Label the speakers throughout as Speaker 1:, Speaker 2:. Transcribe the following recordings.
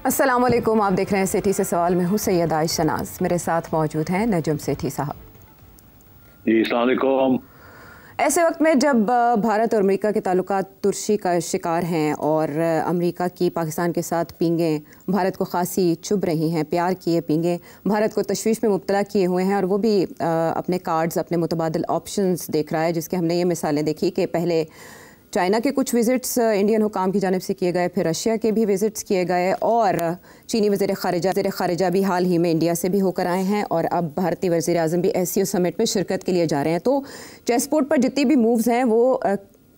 Speaker 1: अस्सलाम वालेकुम, आप देख रहे हैं सेठी से सवाल में हूँ सैयद आयशा नाज। मेरे साथ मौजूद हैं नजम सेठी साहब।
Speaker 2: जी अस्सलाम वालेकुम।
Speaker 1: ऐसे वक्त में जब भारत और अमेरिका के ताल्लुकात तुर्शी का शिकार हैं और अमेरिका की पाकिस्तान के साथ पींगें भारत को खासी चुभ रही हैं, प्यार किए पींगें भारत को तशवीश में मुब्तला किए हुए हैं और वो भी अपने कार्ड्स, अपने मुतबादिल ऑप्शंस देख रहा है, जिसके हमने ये मिसालें देखी कि पहले चाइना के कुछ विज़िट्स इंडियन हुकाम की जानिब से किए गए, फिर रशिया के भी विज़िट्स किए गए और चीनी वज़ीर ख़ारिजा भी हाल ही में इंडिया से भी होकर आए हैं और अब भारतीय वज़ीर आज़म भी SCO समिट में शिरकत के लिए जा रहे हैं। तो चेस बोर्ड पर जितनी भी मूव्स हैं वो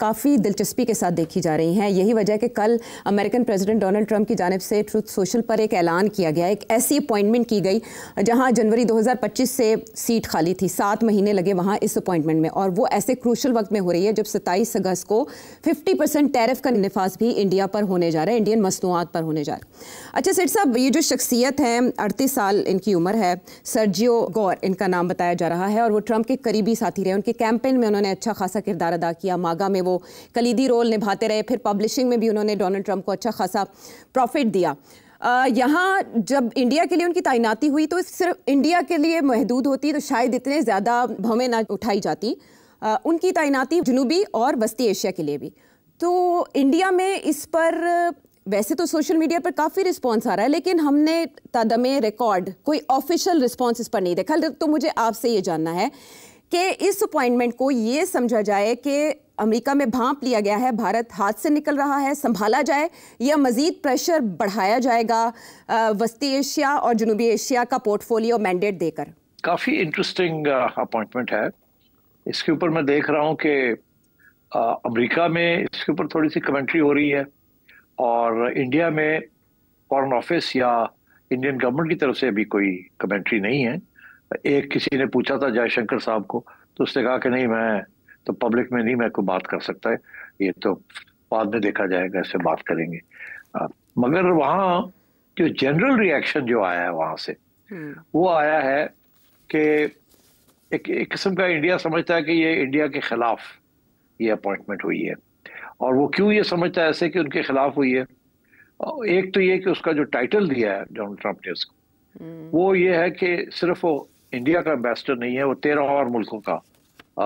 Speaker 1: काफ़ी दिलचस्पी के साथ देखी जा रही हैं। यही वजह है कि कल अमेरिकन प्रेसिडेंट डोनाल्ड ट्रंप की जानिब से ट्रुथ सोशल पर एक ऐलान किया गया, एक ऐसी अपॉइंटमेंट की गई जहां जनवरी 2025 से सीट खाली थी, 7 महीने लगे वहां इस अपॉइंटमेंट में, और वो ऐसे क्रूशल वक्त में हो रही है जब 27 अगस्त को 50% टैरिफ का निफाज भी इंडिया पर होने जा रहा है, इंडियन मसनूआत पर होने जा रहा है। अच्छा सेठ साहब, ये जो शख्सियत है, 38 साल इनकी उम्र है, सर्जियो गोर इनका नाम बताया जा रहा है और वो ट्रंप के करीबी साथी रहे। उनके कैंपेन में उन्होंने अच्छा खासा किरदार अदा किया, मागा में वो कलीदी रोल निभाते रहे, फिर पब्लिशिंग में भी उन्होंने डोनाल्ड ट्रंप को अच्छा खासा प्रॉफिट दिया। यहाँ जब इंडिया के लिए उनकी तैनाती हुई तो सिर्फ इंडिया के लिए महदूद होती तो शायद इतने ज़्यादा भवें ना उठाई जाती। उनकी तैनाती जनूबी और वस्ती एशिया के लिए भी। तो इंडिया में इस पर वैसे तो सोशल मीडिया पर काफ़ी रिस्पॉन्स आ रहा है, लेकिन हमने तादमे रिकॉर्ड कोई ऑफिशियल रिस्पॉन्स इस पर नहीं देखा। तो मुझे आपसे ये जानना है कि इस अपॉइंटमेंट को ये समझा जाए कि अमेरिका में भांप लिया गया है, भारत हाथ से निकल रहा है, संभाला जाए, या मज़ीद प्रेशर बढ़ाया जाएगा वस्ती एशिया और जनूबी एशिया का पोर्टफोलियो मैंडेट देकर?
Speaker 2: काफ़ी इंटरेस्टिंग अपॉइंटमेंट है। इसके ऊपर मैं देख रहा हूँ कि अमेरिका में इसके ऊपर थोड़ी सी कमेंट्री हो रही है और इंडिया में फॉरेन ऑफिस या इंडियन गवर्नमेंट की तरफ से अभी कोई कमेंट्री नहीं है। एक किसी ने पूछा था जयशंकर साहब को, तो उसने कहा कि नहीं, मैं तो पब्लिक में नहीं, मैं कोई बात कर सकता है, ये तो बाद में देखा जाएगा, इससे बात करेंगे। मगर वहाँ जो जनरल रिएक्शन जो आया है वहाँ से वो आया है कि एक किस्म का इंडिया समझता है कि ये इंडिया के खिलाफ ये अपॉइंटमेंट हुई है। और वो क्यों ये समझता है ऐसे कि उनके खिलाफ हुई है? एक तो ये कि उसका जो टाइटल दिया है डोनाल्ड ट्रंप ने उसको, वो ये है कि सिर्फ वो इंडिया का एम्बेसडर नहीं है, वो 13 और मुल्कों का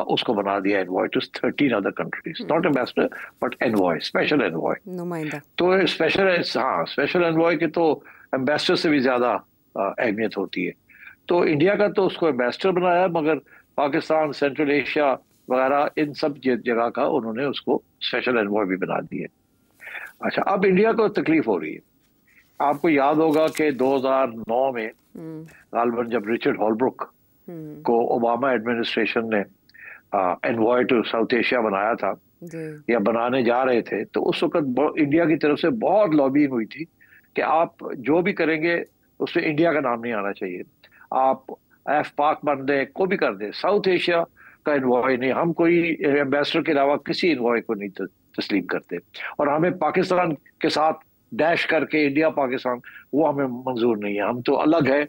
Speaker 2: उसको बना दिया envoy to 13 other countries, not ambassador but envoy, special envoy, नुमाइंदा। तो स्पेशल एनवॉय के तो एम्बेसडर से भी ज्यादा अहमियत होती है। तो इंडिया का तो उसको एम्बेसडर बनाया, मगर पाकिस्तान, सेंट्रल एशिया वगैरह इन सब जगह का उन्होंने उसको स्पेशल एनवॉय भी बना दिया। अच्छा, अब इंडिया को तकलीफ हो रही है। आपको याद होगा कि 2009 में गालबन जब रिचर्ड हॉलब्रुक को ओबामा एडमिनिस्ट्रेशन ने एनवॉय टू साउथ एशिया बनाया था या बनाने जा रहे थे, तो उस वक्त इंडिया की तरफ से बहुत लॉबिंग हुई थी कि आप जो भी करेंगे उसमें इंडिया का नाम नहीं आना चाहिए, आप पाक बन दें, को भी कर दें, साउथ एशिया का एनवॉय नहीं, हम कोई एम्बेसडर के अलावा किसी एनवॉय को नहीं तस्लीम करते, और हमें पाकिस्तान के साथ डैश करके इंडिया पाकिस्तान, वो हमें मंजूर नहीं है, हम तो अलग है,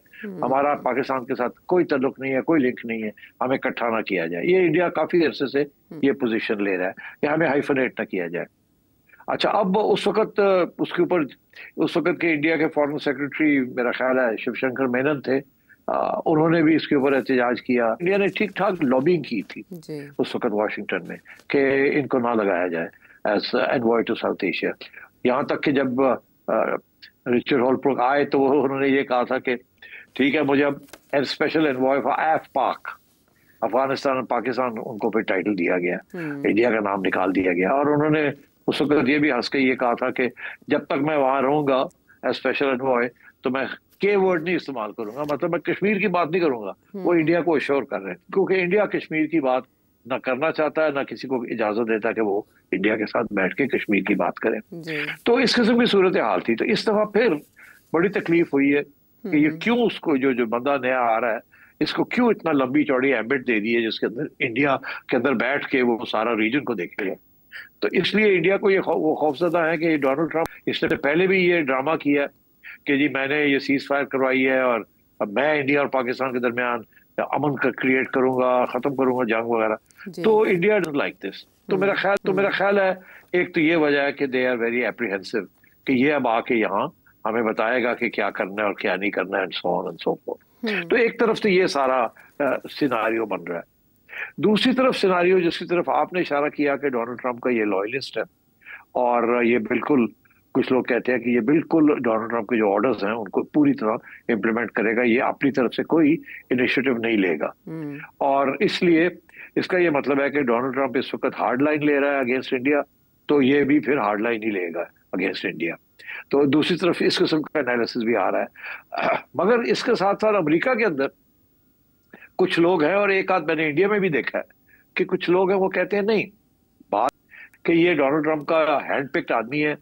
Speaker 2: हमारा पाकिस्तान के साथ कोई ताल्लुक नहीं है, कोई लिंक नहीं है, हमें इकट्ठा ना किया जाए। ये इंडिया काफी अरसे से ये पोजीशन ले रहा है कि हमें हाइफनेट ना किया जाए। अच्छा, अब उस वक्त उसके ऊपर उस वक्त के इंडिया के फॉरेन सेक्रेटरी, मेरा ख्याल है शिवशंकर मेनन थे, उन्होंने भी इसके ऊपर एहतजाज किया। इंडिया ने ठीक ठाक लॉबिंग की थी उस वक्त वाशिंगटन में कि इनको ना लगाया जाए as envoy to South Asia. यहाँ तक कि जब रिचर्ड हॉलब्रुक आए तो उन्होंने ये कहा था कि ठीक है, मुझे अब स्पेशल एनवॉय फॉर पाक, अफगानिस्तान और पाकिस्तान, उनको फिर टाइटल दिया गया, इंडिया का नाम निकाल दिया गया। और उन्होंने उस वक्त ये भी हंस के ये कहा था कि जब तक मैं वहां रहूंगा एज स्पेशल एनवॉय तो मैं के वर्ड नहीं इस्तेमाल करूंगा, मतलब मैं कश्मीर की बात नहीं करूंगा। वो इंडिया को अश्योर कर रहे हैं, क्योंकि इंडिया कश्मीर की बात ना करना चाहता है, ना किसी को इजाजत देता कि वो इंडिया के साथ बैठ के कश्मीर की बात करें। तो इस किस्म की सूरत हाल थी। तो इस दफा फिर बड़ी तकलीफ हुई है कि ये क्यों उसको जो बंदा नया आ रहा है, इसको क्यों इतना लंबी चौड़ी एम्बिट दे दी है जिसके अंदर इंडिया के अंदर बैठ के वो सारा रीजन को देखेगा। तो इसलिए इंडिया को ये वो खौफजदा है कि डोनाल्ड ट्रंप, इसने पहले भी ये ड्रामा किया कि जी मैंने ये सीज फायर करवाई है और अब मैं इंडिया और पाकिस्तान के दरमियान अमन का क्रिएट करूंगा, खत्म करूंगा जंग वगैरह। तो इंडिया डजंट लाइक दिस। तो मेरा ख्याल है एक तो ये वजह है कि दे आर वेरी एप्रीहेंसिव कि ये अब आके यहाँ हमें बताएगा कि क्या करना है और क्या नहीं करना है, and so on and so fourth. तो एक तरफ से ये सारा सिनारियो बन रहा है। दूसरी तरफ सिनारियो जिसकी तरफ आपने इशारा किया कि डोनाल्ड ट्रंप का ये लॉयलिस्ट है, और ये बिल्कुल, कुछ लोग कहते हैं कि ये बिल्कुल डोनाल्ड ट्रंप के जो ऑर्डर्स हैं उनको पूरी तरह इम्प्लीमेंट करेगा, ये अपनी तरफ से कोई इनिशिएटिव नहीं लेगा। और इसलिए इसका ये मतलब है कि डोनाल्ड ट्रंप इस वक्त हार्ड लाइन ले रहा है अगेंस्ट इंडिया, तो ये भी फिर हार्ड लाइन ही लेगा अगेंस्ट इंडिया। तो दूसरी तरफ इस किस्म का एनालिसिस भी आ रहा है। मगर इसके साथ साथ अमेरिका के अंदर कुछ लोग हैं, और एक आध मैंने इंडिया में भी देखा है कि कुछ लोग हैं वो कहते हैं नहीं, बात कि ये डोनाल्ड ट्रंप का हैंड पिक्ड आदमी है,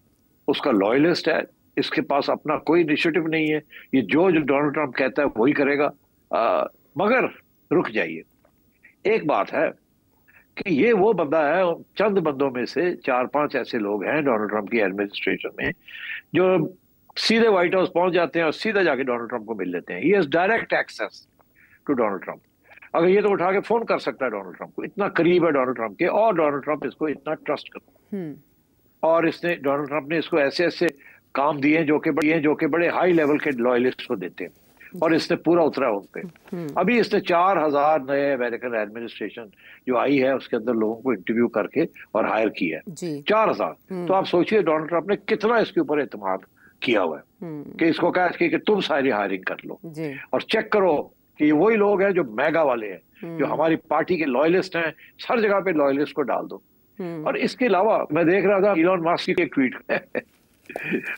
Speaker 2: उसका लॉयलिस्ट है, इसके पास अपना कोई इनिशिएटिव नहीं है, ये जो डोनाल्ड ट्रंप कहता है वही करेगा। मगर रुक जाइए, एक बात है कि ये वो बंदा है, चंद बंदों में से 4-5 ऐसे लोग हैं डोनाल्ड ट्रंप की एडमिनिस्ट्रेशन में जो सीधे व्हाइट हाउस पहुंच जाते हैं और सीधा जाके डोनाल्ड ट्रंप को मिल लेते हैं। He has direct access to Donald Trump. अगर ये तो उठा के फोन कर सकता है डोनाल्ड ट्रंप को, इतना करीब है डोनाल्ड ट्रंप के, और डोनाल्ड ट्रंप इसको इतना ट्रस्ट करता। और इसने, डोनाल्ड ट्रंप ने इसको ऐसे ऐसे काम दिए जो कि बड़े हाई लेवल के लॉयलिस्ट को देते हैं, और इसने पूरा उतरा उन पे। अभी इसने 4000 नए अमेरिकन एडमिनिस्ट्रेशन जो आई है उसके अंदर लोगों को इंटरव्यू करके और हायर किया है 4000। तो आप सोचिए डोनाल्ड ट्रंप ने कितना इसके ऊपर एतमाद किया हुआ है कि इसको कहा कि तुम सारी हायरिंग कर लो, और चेक करो कि ये वही लोग हैं जो मैगा वाले हैं, जो हमारी पार्टी के लॉयलिस्ट हैं, हर जगह पे लॉयलिस्ट को डाल दो। और इसके अलावा मैं देख रहा था इलॉन मस्क की एक ट्वीट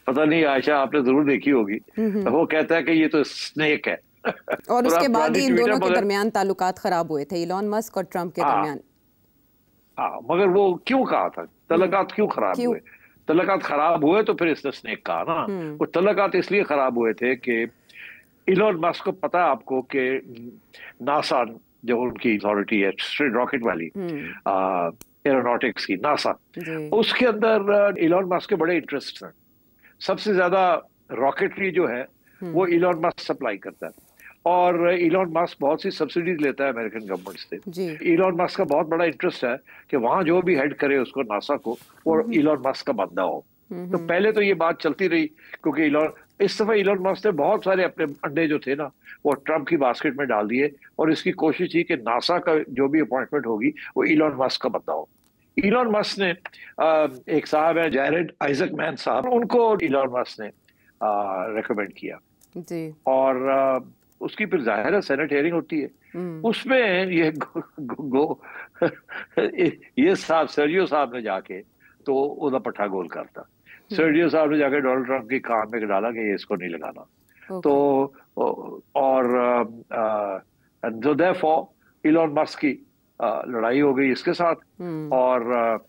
Speaker 2: पता नहीं आयशा आपने जरूर देखी होगी, वो कहता है कि ये तो स्नेक है।
Speaker 1: और उसके बाद ही इन दोनों के दरमियान ताल्लुकात खराब हुए थे, इलॉन मस्क और ट्रंप के दरमियान।
Speaker 2: मगर वो क्यों कहा था तल्लुकात क्यों खराब हुए? तल्लुकात खराब हुए तो फिर इसने स्नेक कहा ना। वो तल्लुकात इसलिए खराब हुए थे कि इलॉन मस्क को पता है आपको कि नासा जो उनकी अथॉरिटी है स्ट्रेट रॉकेट वाली एरोनॉटिक्स की, नासा, उसके अंदर इलॉन मस्क के बड़े इंटरेस्ट हैं। सबसे ज्यादा रॉकेटरी जो है वो इलॉन मस्क सप्लाई करता है, और इलॉन मस्क बहुत सी सब्सिडीज लेता है अमेरिकन गवर्नमेंट से। इलॉन मस्क का बहुत बड़ा इंटरेस्ट है कि वहां जो भी हेड करे उसको, नासा को, वो इलॉन मस्क का बंदा हो। तो पहले तो ये बात चलती रही, क्योंकि इस दफा इलॉन मस्क ने बहुत सारे अपने अंडे जो थे ना वो ट्रंप की बास्केट में डाल दिए, और इसकी कोशिश थी कि नासा का जो भी अपॉइंटमेंट होगी वो इलॉन मस्क का बंदा हो। इलॉन मस्क ने एक साहब है जैरेड आइजकमैन साहब, उनको इलॉन मस्क ने रेकमेंड किया जी। और उसकी फिर जाहिर है सेनेट हियरिंग होती है, उसमें ये साहब सर्जियो साहब ने जाके तो उदा पट्टा गोल करता। सर्जियो साहब ने जाके डोनाल्ड ट्रंप की कान में डाला कि ये इसको नहीं लगाना। तो और तो देयरफॉर इलॉन मस्क की लड़ाई हो गई इसके साथ, और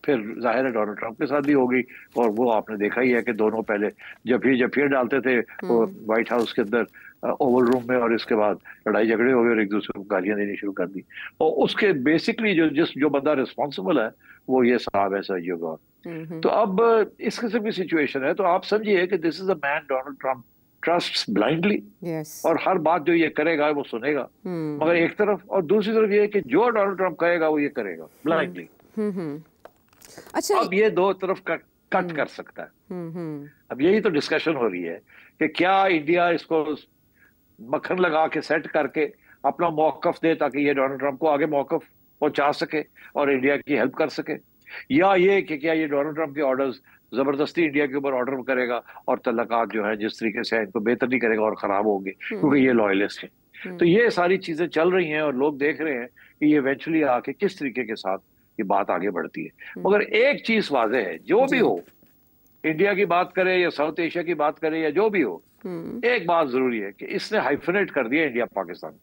Speaker 2: फिर जाहिर है डोनाल्ड ट्रंप के साथ भी हो गई। और वो आपने देखा ही है कि दोनों पहले जफियर डालते थे व्हाइट हाउस के अंदर ओवल रूम में, और इसके बाद लड़ाई झगड़े हो गए और एक दूसरे को गालियां देनी शुरू कर दी। और उसके बेसिकली जो बंदा रिस्पॉन्सिबल है वो ये साहब है सर्जियो गौर। तो अब इस किस्म की सिचुएशन है, तो आप समझिए कि this is a man Donald Trump trusts blindly, और हर बात जो ये करेगा वो सुनेगा, मगर एक तरफ, और दूसरी तरफ ये है कि जो डोनाल्ड ट्रंप कहेगा वो ये करेगा ब्लाइंडली। अच्छा, अब ये दो तरफ कट कर सकता है। अब यही तो डिस्कशन हो रही है कि क्या इंडिया इसको मक्खन लगा के सेट करके अपना मौकफ दे ताकि ये डोनाल्ड ट्रंप को आगे मौकफ पहुंचा सके और इंडिया की हेल्प कर सके, या ये कि क्या ये डोनाल्ड ट्रंप के ऑर्डर्स जबरदस्ती इंडिया के ऊपर ऑर्डर करेगा और तल्लुकात जो है जिस तरीके से इनको बेहतर नहीं करेगा और खराब होंगे क्योंकि ये लॉयलिस्ट है। तो ये सारी चीजें चल रही हैं और लोग देख रहे हैं कि ये इवेंचुअली आके किस तरीके के साथ ये बात आगे बढ़ती है। मगर एक चीज वाज़ेह है, जो भी हो, इंडिया की बात करे या साउथ एशिया की बात करे या जो भी हो, एक बात जरूरी है कि इसने हाइफनेट कर दिया इंडिया पाकिस्तान।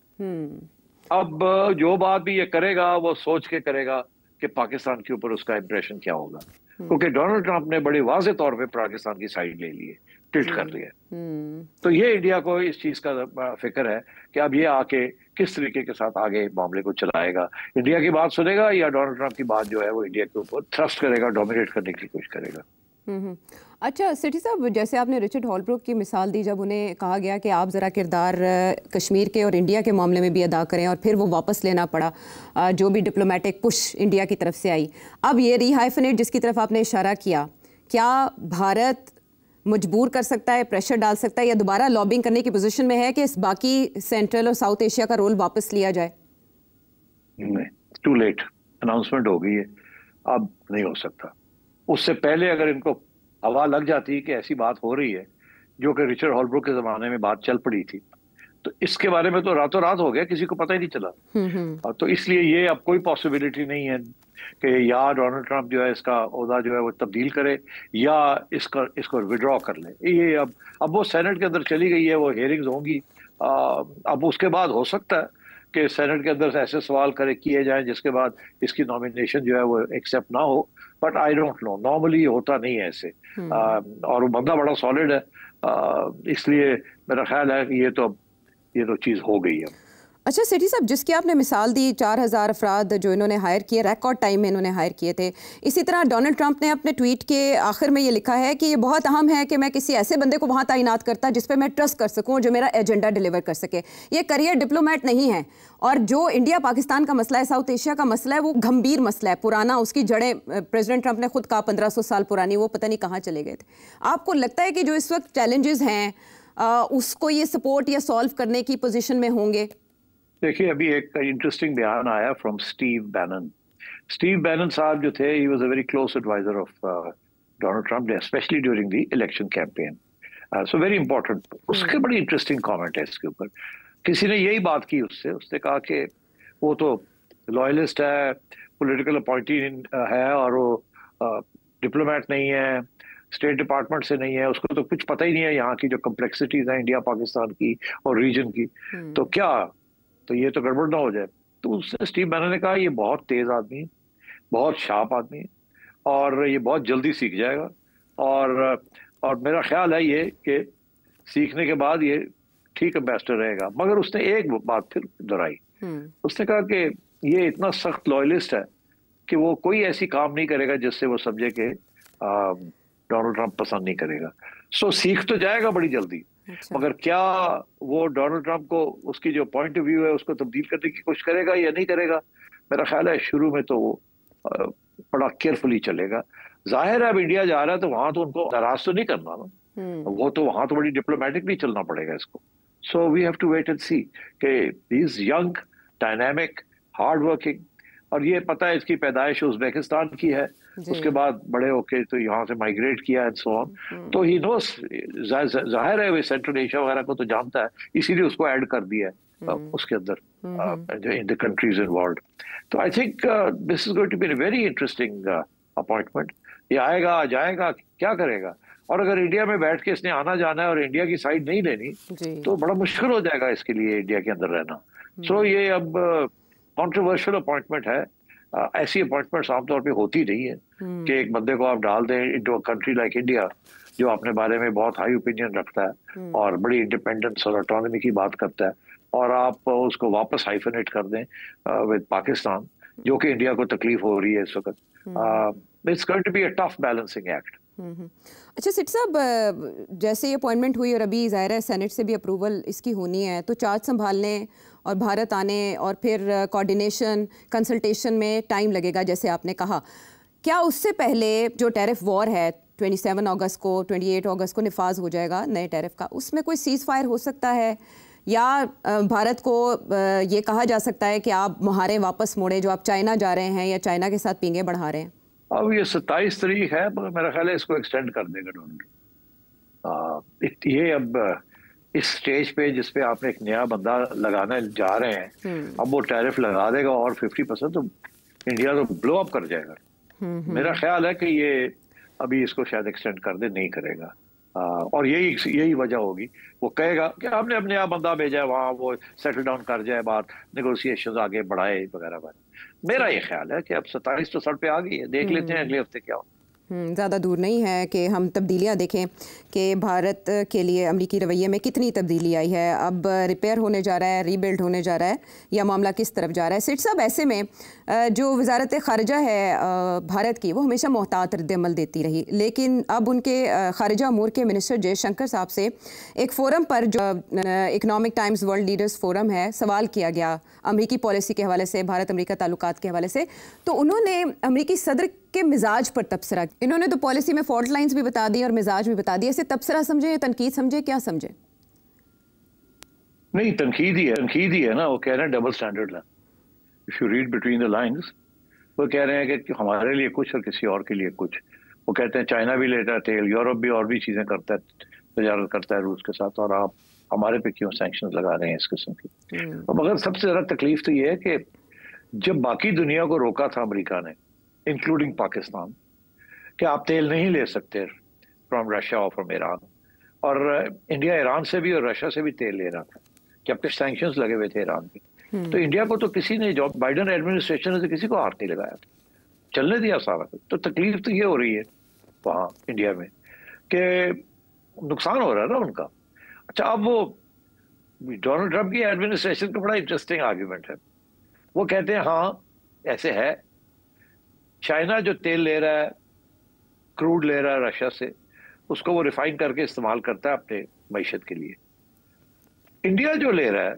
Speaker 2: अब जो बात भी ये करेगा वो सोच के करेगा कि पाकिस्तान के ऊपर उसका इंप्रेशन क्या होगा, क्योंकि डोनाल्ड ट्रंप ने बड़े वाज़ेह तौर पे पाकिस्तान की साइड ले ली है, टिल्ट कर लिया। तो ये इंडिया को इस चीज का फिक्र है कि अब ये आके किस तरीके के साथ आगे मामले को चलाएगा, इंडिया की बात सुनेगा या डोनाल्ड ट्रंप की बात जो है वो इंडिया के ऊपर थ्रस्ट करेगा, डोमिनेट करने की कोशिश करेगा।
Speaker 1: अच्छा सेठी साहब, जैसे आपने रिचर्ड हॉलब्रुक की मिसाल दी, जब उन्हें कहा गया कि आप ज़रा किरदार कश्मीर के और इंडिया के मामले में भी अदा करें, और फिर वो वापस लेना पड़ा जो भी डिप्लोमेटिक पुश इंडिया की तरफ से आई। अब ये रीहाइफनेट जिसकी तरफ आपने इशारा किया, क्या भारत मजबूर कर सकता है, प्रेशर डाल सकता है, या दोबारा लॉबिंग करने की पोजीशन में है कि इस बाकी सेंट्रल और साउथ एशिया का रोल वापस लिया जाए?
Speaker 2: नहीं, टू लेट, अनाउंसमेंट हो गई है, अब नहीं हो सकता। उससे पहले अगर इनको हवा लग जाती कि ऐसी बात हो रही है, जो कि रिचर्ड हॉलब्रुक के जमाने में बात चल पड़ी थी, तो इसके बारे में तो रातों रात हो गया, किसी को पता ही नहीं चला। और तो इसलिए ये अब कोई पॉसिबिलिटी नहीं है कि या डोनाल्ड ट्रंप जो है इसका ओहदा जो है वो तब्दील करे या इसको विड्रॉ कर ले। ये अब वो सेनेट के अंदर चली गई है, वो हियरिंग्स होंगी। अब उसके बाद हो सकता है कि सेनेट के अंदर ऐसे सवाल किए जाएं जिसके बाद इसकी नॉमिनेशन जो है वो एक्सेप्ट ना हो, but I don't know, normally होता नहीं है ऐसे। और वो बंदा बड़ा सॉलिड है, इसलिए मेरा ख्याल है कि ये तो चीज़ हो गई है।
Speaker 1: अच्छा सेठी साहब, जिसकी आपने मिसाल दी 4000 अफराद जो इन्होंने हायर किए, रिकॉर्ड टाइम में इन्होंने हायर किए थे, इसी तरह डोनाल्ड ट्रंप ने अपने ट्वीट के आखिर में ये लिखा है कि ये बहुत अहम है कि मैं किसी ऐसे बंदे को वहाँ तैनात करता जिस पे मैं ट्रस्ट कर सकूँ, जो मेरा एजेंडा डिलीवर कर सके। ये करियर डिप्लोमेट नहीं है, और जो इंडिया पाकिस्तान का मसला है, साउथ एशिया का मसला है, वो गंभीर मसला है, पुराना, उसकी जड़ें प्रेसिडेंट ट्रंप ने खुद कहा 1500 साल पुरानी, वो पता नहीं कहाँ चले गए थे। आपको लगता है कि जो इस वक्त चैलेंजेस हैं उसको ये सपोर्ट या सॉल्व करने की पोजीशन में होंगे?
Speaker 2: देखिए, अभी एक इंटरेस्टिंग बयान आया from Steve Bannon. Steve Bannon साहब जो थे, he was a very close adviser of Donald Trump, specially during the election campaign, so very important. उसके बड़ी इंटरेस्टिंग कमेंट है इसके ऊपर। किसी ने यही बात की उससे, उसने कहा कि वो तो लॉयलिस्ट है, पॉलिटिकल अपॉइंटी है, और वो डिप्लोमेट नहीं है, स्टेट डिपार्टमेंट से नहीं है, उसको तो कुछ पता ही नहीं है यहाँ की जो कम्प्लेक्सिटीज हैं इंडिया पाकिस्तान की और रीजन की। तो क्या, तो ये तो गड़बड़ ना हो जाए। तो उससे स्टीव बैनन ने कहा ये बहुत तेज आदमी है, बहुत शार्प आदमी है, और ये बहुत जल्दी सीख जाएगा, और मेरा ख्याल है ये कि सीखने के बाद ये ठीक एम्बेसडर रहेगा। मगर उसने एक बात फिर दोहराई, उसने कहा कि ये इतना सख्त लॉयलिस्ट है कि वो कोई ऐसी काम नहीं करेगा जिससे वो समझे कि डोनाल्ड ट्रंप पसंद नहीं करेगा। सो सीख तो जाएगा बड़ी जल्दी। अच्छा। मगर क्या वो डोनाल्ड ट्रंप को उसकी जो पॉइंट ऑफ व्यू है उसको तब्दील करने की कोशिश करेगा या नहीं करेगा? मेरा ख्याल है शुरू में तो वो बड़ा केयरफुली चलेगा। जाहिर है अब इंडिया जा रहा है तो वहां तो उनको नाराज तो नहीं करना ना, वो तो वहां तो बड़ी डिप्लोमेटिकली चलना पड़ेगा इसको। So we have to wait and see कि he is young, dynamic, hard working, और ये पता है इसकी पैदाइश उज़्बेकिस्तान की है, उसके बाद बड़े होके तो यहाँ से माइग्रेट किया एंड सो ऑन। तो ही नोस, जाहिर है वो सेंट्रल एशिया वगैरह को तो जानता है, इसीलिए उसको ऐड कर दिया है उसके अंदर इन द कंट्रीज इन्वॉल्व्ड। तो I think this is going to be a very interesting appointment. ये आएगा जाएगा, क्या करेगा? और अगर इंडिया में बैठ के इसने आना जाना है और इंडिया की साइड नहीं लेनी तो बड़ा मुश्किल हो जाएगा इसके लिए इंडिया के अंदर रहना। सो ये अब कॉन्ट्रोवर्शियल अपॉइंटमेंट है। ऐसी अपॉइंटमेंट्स आमतौर पे होती नहीं है कि एक बंदे को आप डाल दें into a country like India, जो अपने बारे में बहुत हाई ओपिनियन रखता है और बड़ी इंडिपेंडेंस और ऑटोनॉमी की बात करता है, और आप उसको वापस हाइफनेट कर दें विद पाकिस्तान, जो कि इंडिया को तकलीफ हो रही है इस वक्त। It's going to be a tough balancing act.
Speaker 1: अच्छा सिट साहब, जैसे ये अपॉइंटमेंट हुई और अभी ज़ाहिर है सेनेट से भी अप्रूवल इसकी होनी है, तो चार्ज संभालने और भारत आने और फिर कोऑर्डिनेशन कंसल्टेशन में टाइम लगेगा जैसे आपने कहा। क्या उससे पहले जो टैरिफ वॉर है 27 अगस्त को 28 अगस्त को निफाज हो जाएगा नए टैरिफ का, उसमें कोई सीज़ फायर हो सकता है, या भारत को ये कहा जा सकता है कि आप मुहारे वापस मोड़े, जो आप चाइना जा रहे हैं या चाइना के साथ पींगे बढ़ा रहे हैं?
Speaker 2: अब ये 27 तारीख है, मगर मेरा ख्याल है इसको एक्सटेंड कर देगा डोनाल्ड। ये अब इस स्टेज पे जिसपे आपने एक नया बंदा लगाने जा रहे हैं, अब वो टैरिफ लगा देगा और 50%, तो इंडिया तो ब्लो अप कर जाएगा। मेरा ख्याल है कि ये अभी इसको शायद एक्सटेंड कर दे, नहीं करेगा। और यही वजह होगी, वो कहेगा कि हमने अपने यहाँ बंदा भेजा है, वहाँ वो सेटल डाउन कर जाए, बात नेगोशिएशन आगे बढ़ाए वगैरह वगैरह। मेरा ये ख्याल है कि अब 27 तो सर पे आ गई है, देख लेते हैं अगले हफ्ते क्या हो।
Speaker 1: ज़्यादा दूर नहीं है कि हम तब्दीलियाँ देखें कि भारत के लिए अमरीकी रवैये में कितनी तब्दीली आई है, अब रिपेयर होने जा रहा है, रीबिल्ड होने जा रहा है, या मामला किस तरफ जा रहा है। सिट साहब, ऐसे में जो वजारत ख़ारिजा है भारत की, वो हमेशा मोहतात रद्द-ए-अमल देती रही, लेकिन अब उनके ख़ारिजा अमूर के मिनिस्टर जयशंकर साहब से एक फ़ोरम पर, जो economic times world leaders forum है, सवाल किया गया अमेरिकी पॉलिसी के हवाले से, भारत अमेरिका ताल्लुकात के हवाले से, तो उन्होंने अमेरिकी सदर के मिजाज पर तबसरा। इन्होंने तो पॉलिसी में फॉल्ट लाइन्स भी बता दी और मिजाज भी बता दिया। इसे तबसरा समझे, तनकीद समझे, क्या समझे?
Speaker 2: नहीं, तनकीद ही है ना। वो कह रहे हैं डबल स्टैंडर्ड है। If you read between the lines, वो कह रहे हैं कि हमारे लिए कुछ और किसी और के लिए कुछ। वो कहते हैं चाइना भी लेता है तेल, यूरोप भी और भी चीजें करता है, तजारत करता है रूस के साथ, और आप हमारे पे क्यों सैंक्शंस लगा रहे हैं इस किस्म की। मगर सबसे ज्यादा तकलीफ तो ये है कि जब बाकी दुनिया को रोका था अमेरिका ने, इंक्लूडिंग पाकिस्तान, कि आप तेल नहीं ले सकते फ्रॉम रशिया और फ्रॉम ईरान, और इंडिया ईरान से भी और रशिया से भी तेल ले रहा था, जबकि सैंक्शंस लगे हुए थे ईरान पे। तो इंडिया को तो किसी ने, जो बाइडेन एडमिनिस्ट्रेशन ने तो किसी को हाथ नहीं लगाया था, चलने दिया सारा कुछ। तो तकलीफ तो ये हो रही है वहाँ इंडिया में कि नुकसान हो रहा है ना उनका। अच्छा, अब वो डोनाल्ड ट्रंप की एडमिनिस्ट्रेशन का बड़ा इंटरेस्टिंग आर्ग्यूमेंट है। वो कहते हैं हाँ ऐसे है, चाइना जो तेल ले रहा है, क्रूड ले रहा है रशिया से, उसको वो रिफाइन करके इस्तेमाल करता है अपने मईशत के लिए। इंडिया जो ले रहा है,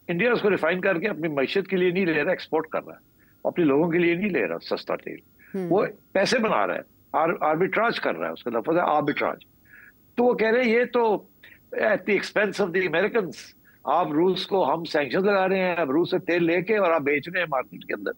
Speaker 2: इंडिया उसको रिफाइन करके अपनी मईशत के लिए नहीं ले रहा, एक्सपोर्ट कर रहा है, अपने लोगों के लिए नहीं ले रहा सस्ता तेल। वो पैसे बना रहा है, आर्बिट्राज कर रहा है, उसका लफ्ज़ है आर्बिट्राज। तो वो कह रहे हैं ये तो at the expense of the Americans, आप रूस को, हम सैंक्शन लगा रहे हैं, अब रूस से तेल लेके और आप बेच रहे हैं मार्केट के अंदर।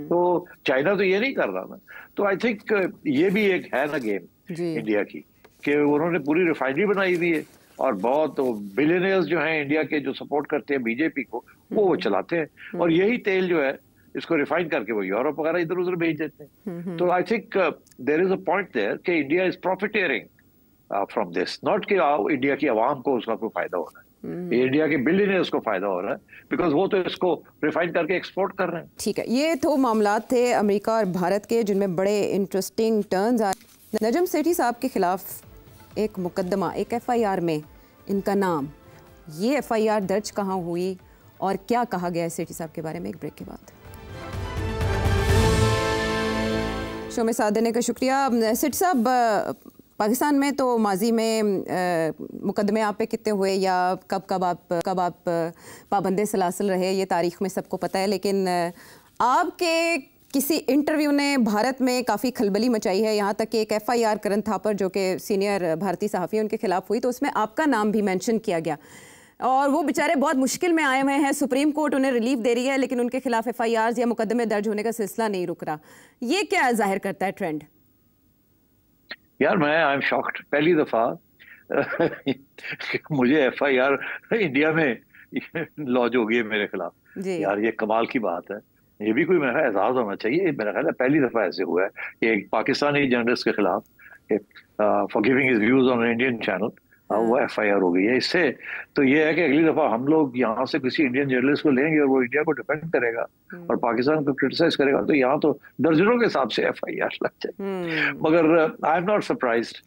Speaker 2: तो चाइना तो ये नहीं कर रहा ना। तो आई थिंक ये भी एक है ना गेम इंडिया की, कि उन्होंने पूरी रिफाइनरी बनाई हुई है और बहुत बिलियनियर्स जो हैं इंडिया के, जो सपोर्ट करते हैं बीजेपी को, वो चलाते हैं, और यही तेल जो है इसको रिफाइन करके वो यूरोप वगैरह इधर उधर भेज देते हैं। तो I think there is a point there कि India is profiteering from this, not कि इंडिया की आवाम को उसका कोई फायदा हो रहा है, इंडिया के बिलियनियर्स को फायदा हो रहा है, बिकॉज वो तो इसको रिफाइन करके एक्सपोर्ट कर रहे हैं।
Speaker 1: ठीक है, ये तो मामलात थे अमेरिका और भारत के, जिनमें बड़े इंटरेस्टिंग टर्न्स आए। नजम सेठी साहब के खिलाफ एक मुकदमा, एक FIR में इनका नाम, ये FIR दर्ज कहाँ हुई और क्या कहा गया है सेठी साहब के बारे में, एक ब्रेक के बाद। शो में साथ देने का शुक्रिया। सेठी साहब, पाकिस्तान में तो माजी में मुकदमे आप पे कितने हुए, या कब आप पाबंदे सलासल रहे, ये तारीख में सबको पता है, लेकिन आपके किसी इंटरव्यू ने भारत में काफ़ी खलबली मचाई है। यहाँ तक कि एक FIR करण थापर, जो कि सीनियर भारतीय सहाफ़ी, उनके खिलाफ हुई, तो उसमें आपका नाम भी मेंशन किया गया, और वो बेचारे बहुत मुश्किल में आए हुए हैं। सुप्रीम कोर्ट उन्हें रिलीफ दे रही है, लेकिन उनके खिलाफ FIRs या मुकदमे दर्ज होने का सिलसिला नहीं रुक रहा। ये क्या जाहिर करता है ट्रेंड?
Speaker 2: यार मैं आई एम शॉक्ड, पहली दफा मुझे FIR इंडिया में लॉन्च हो गई है मेरे खिलाफ। यार ये कमाल की बात है, ये भी कोई मेरा एजाज होना चाहिए। मेरा ख्याल है पहली दफा ऐसे हुआ है कि एक पाकिस्तानी जर्नलिस्ट के खिलाफ for giving his views on Indian channel वो FIR हो गई है। इससे तो ये है कि अगली दफा हम लोग यहाँ से किसी इंडियन जर्नलिस्ट को लेंगे और वो इंडिया को डिफेंड करेगा और पाकिस्तान को क्रिटिसाइज करेगा, तो यहाँ तो दर्जनों के हिसाब से FIR लग जाए। मगर आई एम नॉट सरप्राइज्ड।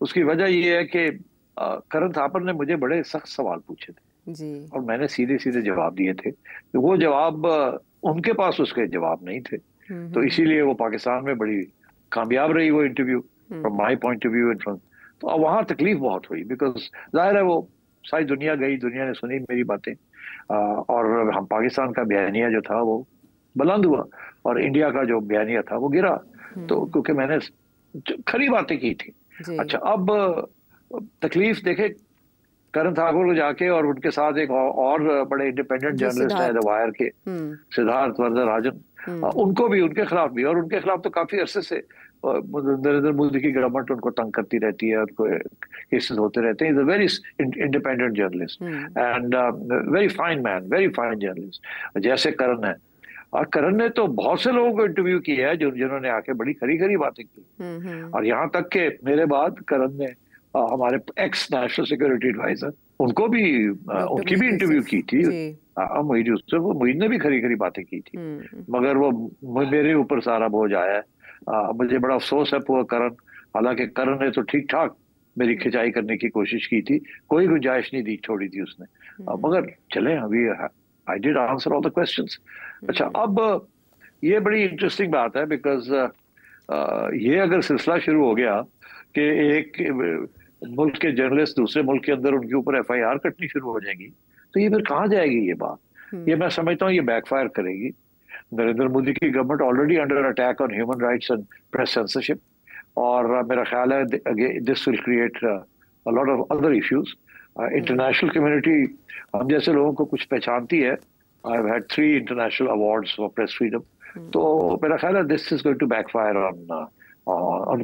Speaker 2: उसकी वजह ये है कि करण थापर ने मुझे बड़े सख्त सवाल पूछे थे
Speaker 1: जी, और
Speaker 2: मैंने सीधे सीधे जवाब दिए थे। तो वो जवाब उनके पास उसके जवाब नहीं थे, तो इसीलिए वो पाकिस्तान में बड़ी कामयाब रही वो interview from my point of view. तो अब वहाँ तकलीफ बहुत हुई, बिकॉज जाहिर है वो सारी दुनिया गई, दुनिया ने सुनी मेरी बातें, और हम पाकिस्तान का बयानिया जो था वो बुलंद हुआ और इंडिया का जो बयानिया था वो गिरा, तो क्योंकि मैंने खरी बातें की थी। अच्छा, अब तकलीफ देखे करण ठाकुर को जाके, और उनके साथ एक और बड़े इंडिपेंडेंट जर्नलिस्ट है द वायर के, सिद्धार्थ वरदराजन, उनको भी, उनके खिलाफ भी, और उनके खिलाफ तो काफी अरसे से नरेंद्र मोदी की गवर्नमेंट उनको तंग करती रहती है, उनको केसेस होते रहते हैं। Is a very independent journalist and very fine man, very fine journalist, जैसे करण है। और करण ने तो बहुत से लोगों को इंटरव्यू किया है जिन्होंने आके बड़ी खरी खरी बातें की, और यहाँ तक के मेरे बाद करण ने हमारे एक्स नेशनल सिक्योरिटी एडवाइजर, उनको भी उनकी भी इंटरव्यू की थी, मोईद ने भी खरी खरी बातें की थी, मगर वो मेरे ऊपर सारा बोझ आया है। मुझे बड़ा अफसोस है पूरा करण, हालांकि करण ने तो ठीक ठाक मेरी खिंचाई करने की कोशिश की थी, कोई गुंजाइश नहीं दी छोड़ी थी उसने, मगर चले अभी I did answer all the questions. अच्छा, अब ये बड़ी इंटरेस्टिंग बात है, बिकॉज ये अगर सिलसिला शुरू हो गया कि एक मुल्क के जर्नलिस्ट दूसरे मुल्क के अंदर उनके ऊपर FIR कटनी शुरू हो जाएगी, तो ये फिर कहाँ जाएगी ये बात। ये मैं समझता हूँ ये बैकफायर करेगी। नरेंद्र मोदी की government already under attack on human rights and press censorship, और मेरा ख्याल है this will create a lot of other issues. International community हम जैसे लोगों को कुछ पहचानती है। I have had 3 international awards for press freedom, तो मेरा ख्याल है this is going to backfire on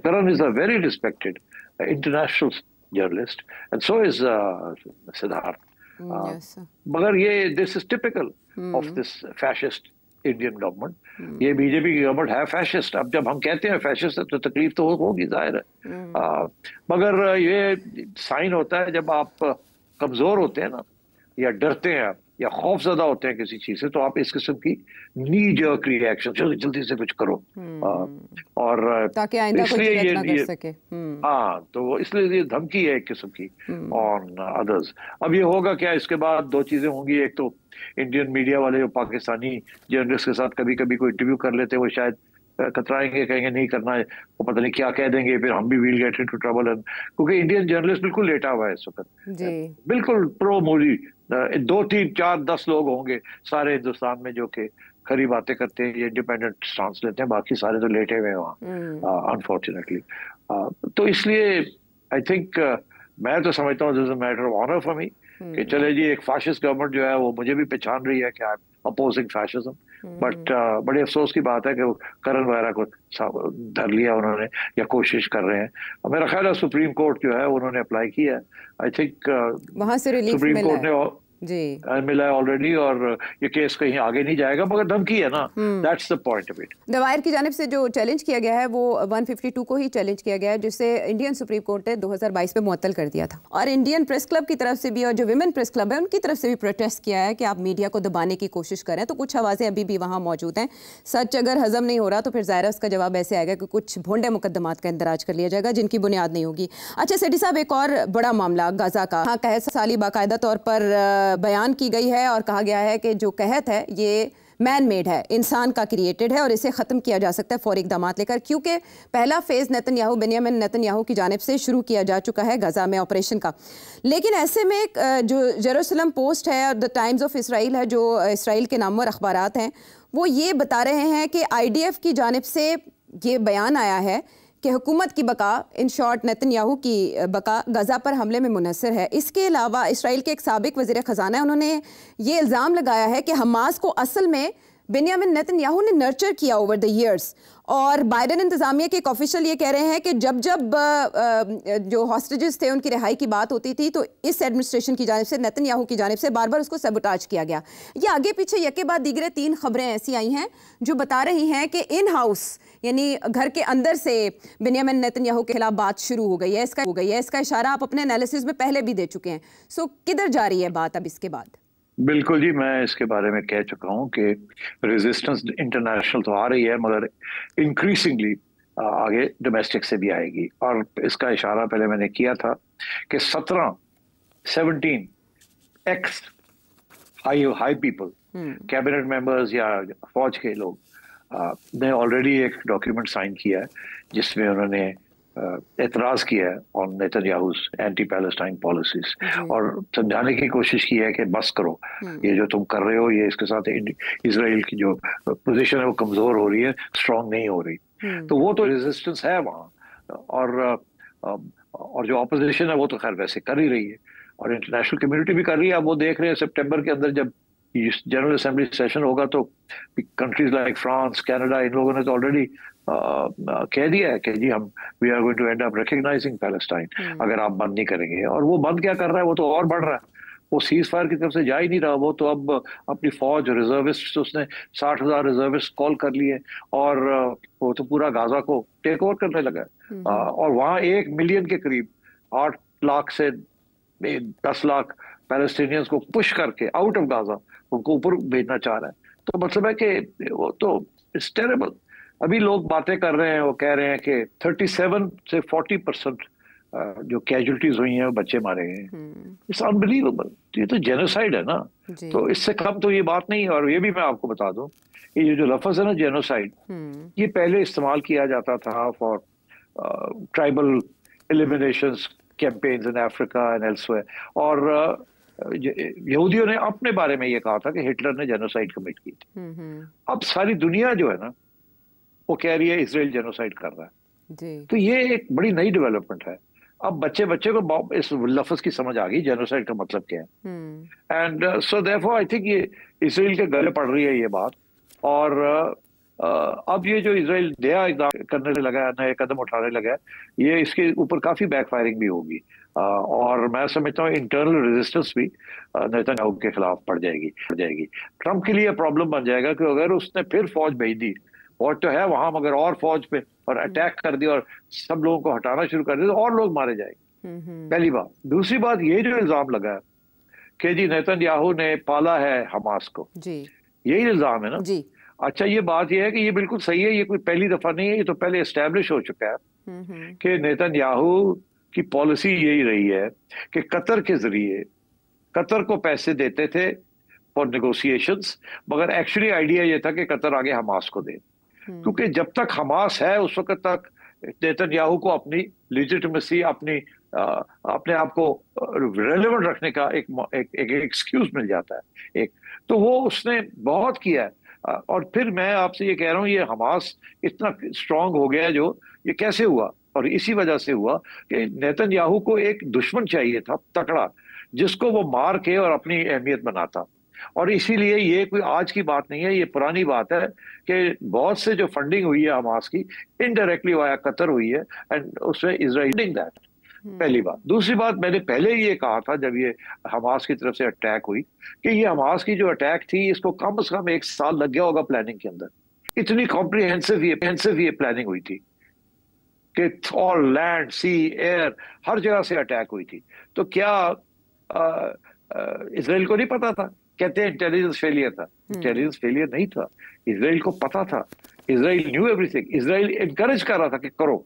Speaker 2: Karan is a very respected international journalist, and so is Siddharth.
Speaker 1: Yes, sir.
Speaker 2: मगर ये this is typical of this fascist Indian government. ये BJP की government है fascist. अब जब हम कहते हैं फैशिस्ट है तो तकलीफ तो होगी, जाहिर है। मगर ये साइन होता है जब आप कमजोर होते हैं ना, या डरते हैं या खौफजदा होते हैं किसी चीज से, तो आप इस किस्म की नी जर्क रिएक्शन जल्दी जल्दी से कुछ करो, और
Speaker 1: ताकि आइंदा कोई गलत ना कर सके।
Speaker 2: हाँ, तो इसलिए ये धमकी है एक किस्म की ऑन अदर्स। अब ये होगा क्या, इसके बाद 2 चीजें होंगी। एक तो इंडियन मीडिया वाले जो पाकिस्तानी जर्नलिस्ट के साथ कभी कभी कोई इंटरव्यू कर लेते हैं, वो शायद कतराएंगे, कहेंगे नहीं करना है, वो पता नहीं क्या कह देंगे, फिर हम भी विल गेट इनटू ट्रबल। क्योंकि इंडियन जर्नलिस्ट बिल्कुल लेटा हुआ है इस वक्त, बिल्कुल प्रो मोदी। 2, 3, 4, 10 लोग होंगे सारे हिंदुस्तान में जो कि खरी बातें करते हैं, ये इंडिपेंडेंट स्टांस लेते हैं, बाकी सारे तो लेटे हुए हैं वहाँ अनफॉर्चुनेटली। तो इसलिए आई थिंक मैं तो समझता हूँ this is a matter of honour for me कि चले जी, एक फाशिस्ट गवर्नमेंट जो है वो मुझे भी पहचान रही है कि I am opposing fascism, but बड़े अफसोस की बात है कि वो करण वगैरह को धर लिया उन्होंने, या कोशिश कर रहे हैं। और मेरा ख्याल है सुप्रीम कोर्ट जो है उन्होंने अप्लाई किया है, आई थिंक
Speaker 1: वहां से रिलीफ
Speaker 2: सुप्रीम कोर्ट ने
Speaker 1: जी
Speaker 2: मिला है ऑलरेडी, और ये केस कहीं आगे नहीं जाएगा, मगर धमकी है ना, that's the point of it.
Speaker 1: The Wire की जानिब से जो चैलेंज किया गया है वो 152 को ही चैलेंज किया गया है, जिसे इंडियन सुप्रीम कोर्ट ने 2022 में मुअत्तल कर दिया था। और इंडियन प्रेस क्लब की तरफ से भी, और जो विमेन प्रेस क्लब है उनकी तरफ से भी प्रोटेस्ट किया है कि आप मीडिया को दबाने की कोशिश करें। तो कुछ आवाज़ें अभी भी वहाँ मौजूद हैं। सच अगर हजम नहीं हो रहा तो फिर ज़ाहिर उसका जवाब ऐसे आएगा कि कुछ भोंडे मुकदमात का इंदराज कर लिया जाएगा जिनकी बुनियाद नहीं होगी। अच्छा सेठी साहब, एक और बड़ा मामला गाजा का, हाँ, कहत साली बाकायदा तौर पर बयान की गई है और कहा गया है कि जो कहत है ये मैन मेड है, इंसान का क्रिएटेड है, और इसे ख़त्म किया जा सकता है फौरी इक़दामात लेकर, क्योंकि पहला फेज़ नेतन्याहू, बेंयामिन नेतन्याहू की जानिब से शुरू किया जा चुका है गाज़ा में ऑपरेशन का। लेकिन ऐसे में जो जेरूसलम पोस्ट है और द टाइम्स ऑफ इसराइल है, जो इसराइल के नामवर अखबारात हैं, वो ये बता रहे हैं कि IDF की जानिब से ये बयान आया है कि हुकूमत की बका, इन शॉर्ट नेतन्याहू की बका, गज़ा पर हमले में मुनसर है। इसके अलावा इसराइल के एक साबिक वज़ीर ख़ज़ाना है, उन्होंने ये इल्ज़ाम लगाया है कि हमास को असल में बेंयामिन नेतन्याहू ने नर्चर किया ओवर द ईयर्स। और बाइडेन इंतज़ामिया के एक ऑफिशियल ये कह रहे हैं कि जब जो हॉस्टेजेस थे उनकी रिहाई की बात होती थी तो इस एडमिनिस्ट्रेशन की जानिब से, नेतन्याहू की जानिब से बार बार उसको सबोटाज किया गया। ये आगे पीछे यके बाद दीगरे 3 खबरें ऐसी आई हैं जो बता रही हैं कि इन हाउस, यानी घर के अंदर से बेंयामिन नेतन्याहू के खिलाफ बात शुरू हो गई है। इसका इशारा आप अपने एनालिसिस में पहले भी दे चुके हैं। सो किधर जा रही है बात अब इसके बाद?
Speaker 2: बिल्कुल जी, मैं इसके बारे में कह चुका हूँ कि रेजिस्टेंस इंटरनेशनल तो आ रही है, मगर इंक्रीजिंगली आगे डोमेस्टिक से भी आएगी। और इसका इशारा पहले मैंने किया था कि 17 x high people, cabinet members या फौज के लोग ने ऑलरेडी एक डॉक्यूमेंट साइन किया है जिसमें उन्होंने एतराज किया है ऑन नेतन्याहू's एंटी पैलेस्टाइन पॉलिसीज, और समझाने की कोशिश की है कि बस करो, ये जो तुम कर रहे हो, ये इसके साथ इजराइल की जो पोजीशन है वो कमजोर हो रही है, स्ट्रांग नहीं हो रही। तो वो तो रेजिस्टेंस है वहाँ, और जो ऑपोजिशन है वो तो खैर वैसे कर ही रही है, और इंटरनेशनल कम्युनिटी भी कर रही है। अब वो देख रहे हैं सितंबर के अंदर जब जनरल असेंबली सेशन होगा तो कंट्रीज लाइक फ्रांस, कनाडा, इन लोगों ने तो ऑलरेडी कह दिया है कि जी हम we are going to end up recognizing Palestine अगर आप बंद नहीं करेंगे। और वो बंद क्या कर रहा है, वो तो और बढ़ रहा है, वो सीज फायर की तरफ से जा ही नहीं रहा। वो तो अब अपनी फौज, रिजर्विस्ट, उसने 60,000 रिजर्विस्ट कॉल कर लिए, और वो तो पूरा गाजा को टेक ओवर करने लगा है। और वहाँ 1 मिलियन के करीब 8 लाख से 10 लाख पैलेस्टीनियंस को पुश करके आउट ऑफ गाजा उनको ऊपर भेजना चाह रहा है। तो मतलब है कि वो तो इट्स टेरेबल। अभी लोग बातें कर रहे हैं, वो कह रहे हैं कि 37 से 40% जो कैजुअलिटीज हुई हैं वो बच्चे मारे गए हैं। It's unbelievable. ये तो जेनोसाइड है ना, तो इससे कम तो ये बात नहीं है। और ये भी मैं आपको बता दूं, ये जो लफ्ज है ना जेनोसाइड, ये पहले इस्तेमाल किया जाता था for tribal eliminations campaigns in Africa and elsewhere, और यहूदियों ने अपने बारे में ये कहा था कि हिटलर ने जेनोसाइड कमिट की थी। अब सारी दुनिया जो है ना वो कह रही है इसराइल जेनोसाइड कर रहा है।
Speaker 1: जी।
Speaker 2: तो ये एक बड़ी नई डेवलपमेंट है। अब बच्चे बच्चे को इस लफ्ज की समझ आ गई जेनोसाइड का मतलब क्या है। And so therefore I think ये इसराइल के गले पड़ रही है ये बात। और अब ये जो इसराइल नया इक़दाम करने लगा है, नए कदम उठाने लगा है, ये इसके ऊपर काफी बैकफायरिंग भी होगी। और मैं समझता हूँ इंटरनल रेजिस्टेंस भी नेतन्याहू के खिलाफ पड़ जाएगी। ट्रंप के लिए प्रॉब्लम बन जाएगा कि अगर उसने फिर फौज भेज दी, फौज तो है वहां मगर और फौज पे और अटैक कर दिया और सब लोगों को हटाना शुरू कर दिया तो और लोग मारे जाएंगे। पहली बात। दूसरी बात, ये जो इल्जाम लगा है कि जी नेतन्याहू ने पाला है हमास को,
Speaker 1: जी
Speaker 2: यही इल्जाम है ना
Speaker 1: जी।
Speaker 2: अच्छा, ये बात ये है कि ये बिल्कुल सही है, ये कोई पहली दफा नहीं है, ये तो पहले एस्टेब्लिश हो चुका है कि नेतन्याहू की पॉलिसी यही रही है कि कतर के जरिए कतर को पैसे देते थे फॉर नेगोशिएशंस, मगर एक्चुअली आइडिया ये था कि कतर आगे हमास को दे, क्योंकि जब तक हमास है उस वक्त तक नेतन्याहू को अपनी लिजिटिमेसी, अपने आप को रेलेवेंट रखने का एक एक्सक्यूज मिल जाता है एक। तो वो उसने बहुत किया है। और फिर मैं आपसे ये कह रहा हूँ, ये हमास इतना स्ट्रांग हो गया जो ये कैसे हुआ, और इसी वजह से हुआ कि नेतन्याहू को एक दुश्मन चाहिए था तकड़ा, जिसको वो मार के और अपनी अहमियत बनाता। और इसीलिए ये कोई आज की बात नहीं है, ये पुरानी बात है कि बहुत से जो फंडिंग हुई है हमास की इनडायरेक्टली वाया कतर हुई है, एंड उसमें इजराइल दैट। पहली बात। दूसरी बात, मैंने पहले ये कहा था जब ये हमास की तरफ से अटैक हुई कि ये हमास की जो अटैक थी इसको कम से कम 1 साल लग गया होगा प्लानिंग के अंदर। इतनी कॉम्प्रिहेंसिव ये प्लानिंग हुई थी कि ऑल लैंड, सी, एयर, हर जगह से अटैक हुई थी। तो क्या इसराइल को नहीं पता था? कहते हैं इंटेलिजेंस फेलियर था। इंटेलिजेंस फेलियर नहीं था, इसराइल को पता था। Israel new everything. Israel encourage कर रहा था कि करो,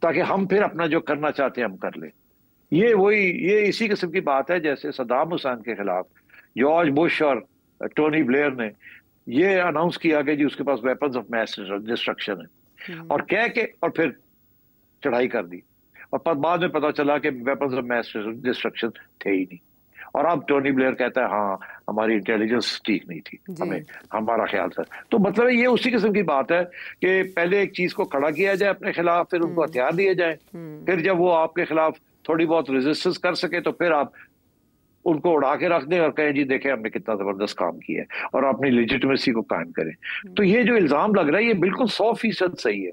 Speaker 2: ताकि हम फिर अपना जो करना चाहते हैं हम कर ले। ये इसी किस्म की बात है जैसे सद्दाम हुसैन के खिलाफ जॉर्ज बुश और टोनी ब्लेयर ने ये अनाउंस किया कि जी उसके पास वेपन्स ऑफ मैस डिस्ट्रक्शन है, और कह के और फिर चढ़ाई कर दी, और बाद में पता चला कि वेपन्स ऑफ मैस डिस्ट्रक्शन थे ही नहीं। और अब टोनी ब्लेयर कहता है हाँ हमारी इंटेलिजेंस ठीक नहीं थी, हमारा ख्याल था। तो मतलब ये उसी किस्म की बात है कि पहले एक चीज को खड़ा किया जाए अपने खिलाफ, फिर उनको हथियार दिए जाए, फिर जब वो आपके खिलाफ थोड़ी बहुत रेजिस्टेंस कर सके तो फिर आप उनको उड़ा के रख दें और कहें जी देखें हमने कितना जबरदस्त काम किया है, और अपनी लेजिटिमेसी को कायम करें। तो ये जो इल्जाम लग रहा है ये बिल्कुल 100% सही है,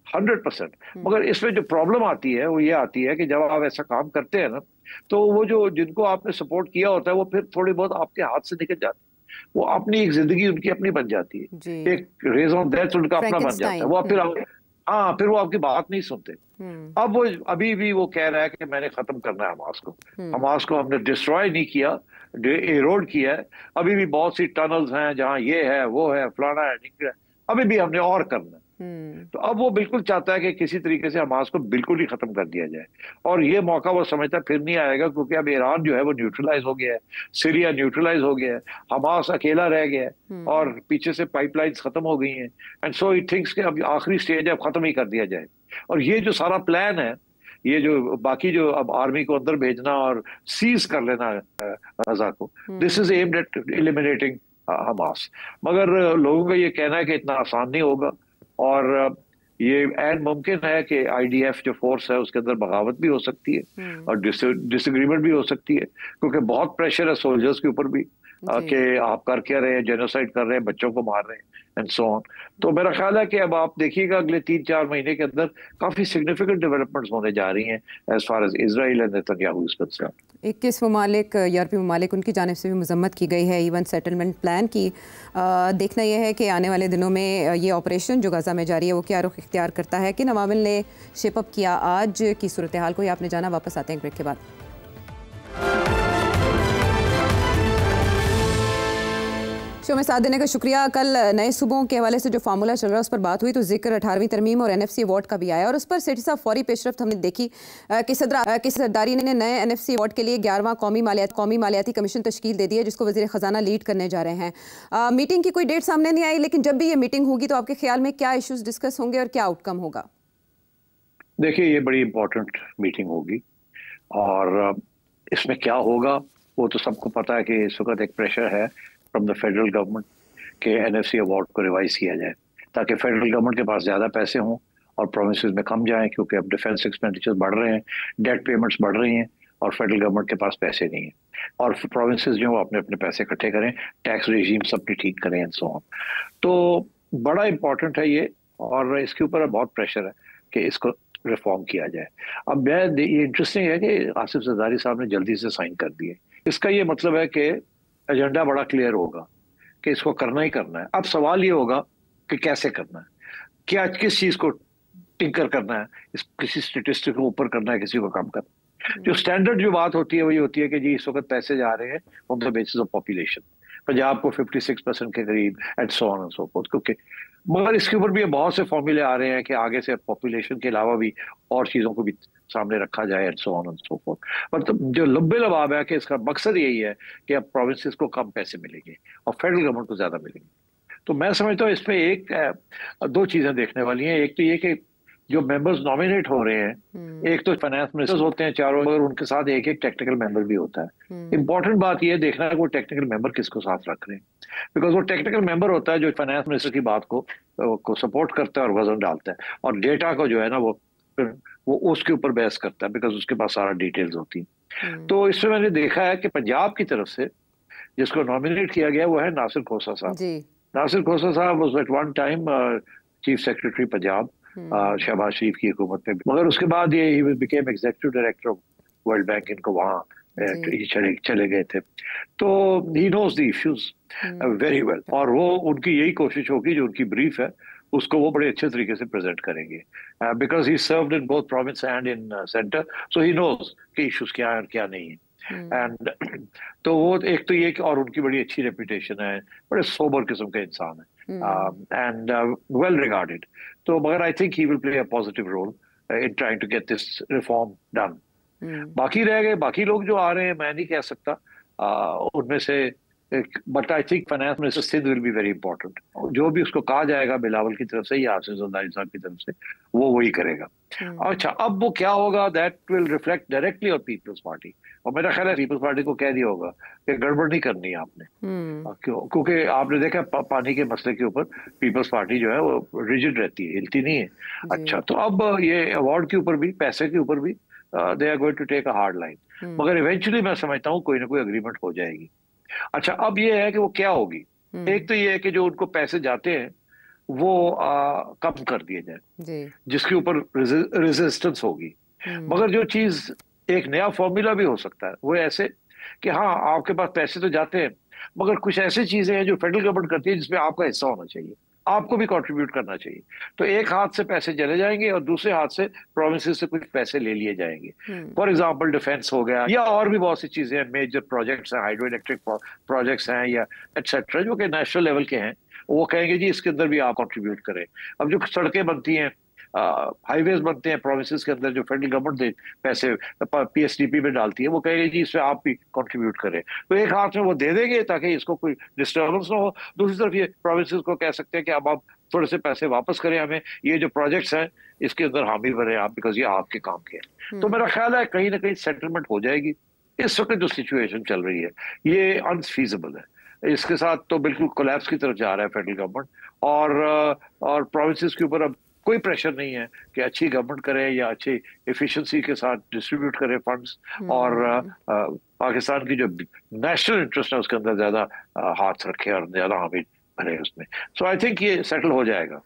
Speaker 2: 100%। मगर इसमें जो प्रॉब्लम आती है वो ये आती है कि जब आप ऐसा काम करते हैं ना, तो वो जो जिनको आपने सपोर्ट किया होता है वो फिर थोड़ी बहुत आपके हाथ से निकल जाती है, वो अपनी एक जिंदगी उनकी अपनी बन जाती है, एक रेज ऑन डेथ उनका अपना बन जाता है। वो फिर वो आपकी बात नहीं सुनते। अब वो अभी भी वो कह रहा है कि मैंने खत्म करना है हमास को हमने डिस्ट्रॉय नहीं किया, एरोड किया है। अभी भी बहुत सी टनल्स हैं जहां ये है वो है फलाना है, अभी भी हमने और करना है। तो अब वो बिल्कुल चाहता है कि किसी तरीके से हमास को बिल्कुल ही खत्म कर दिया जाए, और ये मौका वो समझता फिर नहीं आएगा, क्योंकि अब ईरान जो है वो न्यूट्रलाइज हो गया है, सीरिया न्यूट्रलाइज हो गया है, हमास अकेला रह गया है, और पीछे से पाइपलाइंस खत्म हो गई हैं, एंड सो ही थिंक्स कि अब आखिरी स्टेज है, अब खत्म ही कर दिया जाए। और ये जो सारा प्लान है, ये जो बाकी जो अब आर्मी को अंदर भेजना और सीज कर लेना गजा को, this is aimed at eliminating Hamas. मगर लोगों का ये कहना है कि इतना आसान नहीं होगा, और ये ऐन मुमकिन है कि आईडीएफ जो फोर्स है उसके अंदर बगावत भी हो सकती है और डिसएग्रीमेंट भी हो सकती है, क्योंकि बहुत प्रेशर है सोल्जर्स के ऊपर भी कि आप कर क्या रहे हैं, जेनोसाइड कर रहे हैं, बच्चों को मार रहे हैं एंड सो ऑन। तो मेरा ख्याल है कि अब आप देखिएगा अगले 3-4 महीने के अंदर काफी सिग्निफिकेंट डेवलपमेंट्स होने जा रही हैं as far as Israel and Netanyahu is concern.
Speaker 1: 21 ममालिक, यूरोपीय ममालिक, उनकी जानिब से भी मजम्मत की गई है इवन सेटलमेंट प्लान की। देखना यह है कि आने वाले दिनों में ये ऑपरेशन जो गजा में जारी है वो क्या रुख इख्तियार करता है, किन अवामिल ने शेप अप किया आज की सूरत हाल को, ये आपने जाना। वापस आते हैं ब्रेक के बाद। शो में साथ देने का शुक्रिया। कल नए सूबों के हवाले से जो फार्मूला चल रहा है उस पर बात हुई तो जिक्र 18वीं तरमीम और NFC अवार्ड का भी आया, और उस पर सेठी साहब फौरी पेशरफ्त हमने देखी कि सरदारी ने नए NFC अवार्ड के लिए 11वां कौमी मालियाती कमीशन तश्कील दे दी है, जिसको वज़ीर ख़जाना लीड करने जा रहे हैं। मीटिंग की कोई डेट सामने नहीं आई, लेकिन जब भी ये मीटिंग होगी तो आपके ख्याल में क्या इशूज़ डिस्कस होंगे और क्या आउटकम होगा?
Speaker 2: देखिए, ये बड़ी इंपॉर्टेंट मीटिंग होगी, और इसमें क्या होगा वो तो सबको पता है कि इस वक्त एक प्रेशर है फ्रॉम द फेडरल गवर्नमेंट के एनएफसी अवार्ड को रिवाइज किया जाए, ताकि फेडरल गवर्नमेंट के पास ज़्यादा पैसे हों और प्रोविंसेस में कम जाएं, क्योंकि अब डिफेंस एक्सपेंडिचर बढ़ रहे हैं, डेट पेमेंट्स बढ़ रही हैं और फेडरल गवर्नमेंट के पास पैसे नहीं है। और प्रोविंसेस जो अपने अपने पैसे इकट्ठे करें, टैक्स रेजीम्स अपनी ठीक करें एंड सो ऑन। तो बड़ा इंपॉर्टेंट है ये, और इसके ऊपर बहुत प्रेशर है कि इसको रिफॉर्म किया जाए। अब ये इंटरेस्टिंग है कि आसिफ जरदारी साहब ने जल्दी से साइन कर दिए। इसका ये मतलब है कि एजेंडा बड़ा क्लियर होगा कि इसको करना ही करना है। अब सवाल ये होगा कि कैसे करना है, क्या किस चीज को टिंकर करना है, किसी स्टेटिस्टिक को ऊपर करना है, किसी को कम करना है। जो स्टैंडर्ड जो बात होती है वही होती है कि जी इस वक्त पैसे जा रहे हैं on the basis of population. Punjab को 56% के करीब and so on and so fourth, क्योंकि मगर इसके ऊपर भी बहुत से फॉर्मूले आ रहे हैं कि आगे से पॉपुलेशन के अलावा भी और चीजों को भी सामने रखा जाए and so on and so fourth. मतलब जो लंबे लबाब है कि इसका मकसद यही है कि अब प्रोविंसेस को कम पैसे मिलेंगे और फेडरल गवर्नमेंट को ज्यादा मिलेंगे। तो मैं समझता हूँ इसमें दो चीजें देखने वाली हैं। एक तो ये कि जो मेंबर्स नॉमिनेट हो रहे हैं, एक तो फाइनेंस मिनिस्टर्स होते हैं चारों, मगर उनके साथ एक एक टेक्निकल मेंबर भी होता है। इंपॉर्टेंट बात ये देखना है कि वो टेक्निकल मेंबर किसको साथ रख रहे हैं, बिकॉज वो टेक्निकल मेंबर होता है जो फाइनेंस मिनिस्टर की बात को सपोर्ट करता है और वजन डालता है, और डेटा को जो है ना वो उसके ऊपर बहस करता है, बिकॉज उसके पास सारा डिटेल्स होती है। तो इसमें मैंने देखा है कि पंजाब की तरफ से जिसको नॉमिनेट किया गया वो है नासिर खोसा साहब। नासिर खोसा साहब was at one time chief secretary Punjab Shahbaz Sharif की हुकूमत में, मगर उसके बाद ये he became executive director of World Bank, इनको वहाँ चले गए थे। तो he knows the issues very well, और वो उनकी यही कोशिश होगी, जो उनकी ब्रीफ है उसको वो बड़े अच्छे तरीके से प्रेजेंट करेंगे, because he served in both province and in centre, so he knows कि इश्यूज क्या है और क्या नहीं है। एंड तो वो एक तो ये, और उनकी बड़ी अच्छी रेपुटेशन है, बड़े सोबर किस्म के इंसान है एंड वेल रिगार्डेड। तो मगर I think he will play a positive role in trying to get this reform done. बाकी रह गए बाकी लोग जो आ रहे हैं, मैं नहीं कह सकता उनमें से, but I think finance minister Sindh will be very important. जो भी उसको कहा जाएगा बिलावल की तरफ से या आसिफ जरदारी साहब की तरफ से, वो वही करेगा। अच्छा, अब वो क्या होगा, that will reflect directly on people's party, और मेरा ख्याल है पीपल्स पार्टी को कह दिया होगा कि गड़बड़ नहीं करनी है आपने। क्योंकि आपने देखा पानी के मसले के ऊपर पीपल्स पार्टी जो है वो रिजिड रहती है, हिलती नहीं है। अच्छा, तो अब ये अवार्ड के ऊपर भी, पैसे के ऊपर भी they are going to take a hard line, मगर इवेंचुअली मैं समझता हूँ कोई ना कोई अग्रीमेंट हो जाएगी। अच्छा, अब ये है कि वो क्या होगी। एक तो ये है कि जो उनको पैसे जाते हैं वो कम कर दिए जाए, जिसके ऊपर रेजिस्टेंस होगी। मगर जो चीज एक नया फॉर्मूला भी हो सकता है वो ऐसे कि हाँ, आपके पास पैसे तो जाते हैं, मगर कुछ ऐसी चीजें हैं जो फेडरल गवर्नमेंट करती है जिसमें आपका हिस्सा होना चाहिए, आपको भी कंट्रीब्यूट करना चाहिए। तो एक हाथ से पैसे चले जाएंगे और दूसरे हाथ से प्रोविंसेस से कुछ पैसे ले लिए जाएंगे। फॉर एग्जांपल डिफेंस हो गया, या और भी बहुत सी चीजें हैं, मेजर प्रोजेक्ट्स हैं, हाइड्रो इलेक्ट्रिक प्रोजेक्ट्स हैं या एटसेट्रा, जो कि नेशनल लेवल के हैं, वो कहेंगे जी इसके अंदर भी आप कंट्रीब्यूट करें। अब जो सड़कें बनती हैं, हाईवेज बनते हैं प्रोविंसेस के अंदर, जो फेडरल गवर्नमेंट पैसे पीएसडीपी में डालती है, वो कहेंगे जी इसमें आप भी कंट्रीब्यूट करें। तो एक हाथ में वो दे देंगे ताकि इसको कोई डिस्टर्बेंस ना हो, दूसरी तरफ ये प्रोविंसेस को कह सकते हैं कि अब आप थोड़े से पैसे वापस करें हमें, ये जो प्रोजेक्ट्स हैं इसके अंदर हामी बने आप, बिकॉज ये आपके काम के हैं। तो मेरा ख्याल है कहीं ना कहीं सेटलमेंट हो जाएगी। इस वक्त जो सिचुएशन चल रही है ये अनफीजिबल है, इसके साथ तो बिल्कुल कोलैप्स की तरफ जा रहा है फेडरल गवर्नमेंट, और प्रोविंसेस के ऊपर अब कोई प्रेशर नहीं है कि अच्छी गवर्नमेंट करे या अच्छी एफिशिएंसी के साथ डिस्ट्रीब्यूट करे फंड्स, और पाकिस्तान की जो नेशनल इंटरेस्ट है उसके अंदर ज्यादा हाथ रखे और ज्यादा हामी बने उसमें। सो आई थिंक ये सेटल हो जाएगा।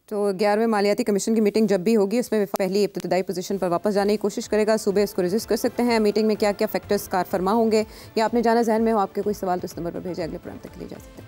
Speaker 1: तो 11वें मालियाती कमीशन की मीटिंग जब भी होगी उसमें पहली इब्तदाई पोजीशन पर वापस जाने की कोशिश करेगा। सूबे इसको रजिस्ट कर सकते हैं। मीटिंग में क्या क्या फैक्टर्स कार फरमा होंगे या आपने जाना जहन में हो, आपके कोई सवाल तो इस नंबर पर भेजें। अगले प्रोग्राम तक के लिए जा सकते हैं।